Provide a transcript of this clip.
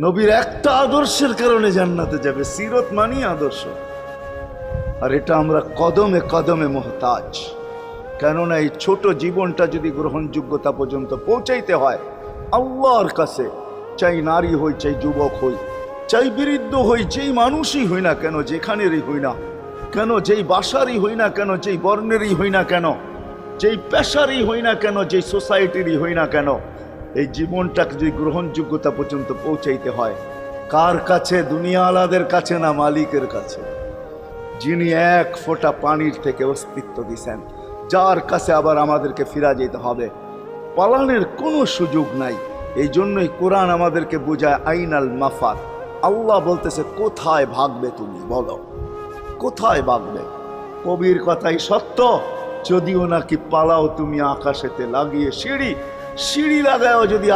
নবীর একটা আদর্শের কারণে জান্নাতে যাবে। সিরত মানি আদর্শ। আর এটা আমরা কদমে কদমে মুহতাজ। কেননা এই ছোট জীবনটা যদি গ্রহণযোগ্যতা পর্যন্ত পৌঁছাইতে হয় আল্লাহর কাছে, চাই নারী হই, চাই যুবক হই, চাই বৃদ্ধ হই, যেই মানুষই হই না কেন, যেখানেরই হই না কেন, যেই বাসারই হই না কেন, যেই বর্ণেরই হই না কেন, যেই পেশারই হই না কেন, যেই সোসাইটিরই হই না কেন, এই জীবনটাকে যদি গ্রহণযোগ্যতা পর্যন্ত পৌঁছাইতে হয় কার কাছে? দুনিয়া আলাদের কাছে না, মালিকের কাছে, যিনি এক ফোঁটা পানির থেকে অস্তিত্ব দিছেন, যার কাছে আবার আমাদেরকে ফিরা যেতে হবে। পালানের কোনো সুযোগ নাই। এই জন্যই কোরআন আমাদেরকে বোঝায় আইনাল মাফার। আল্লাহ বলতেছে কোথায় ভাগবে তুমি, বলো কোথায় ভাগবে? কবির কথাই সত্য, যদিও নাকি পালাও তুমি আকাশেতে লাগিয়ে সিঁড়ি, সিঁড়ি লাগাও যদি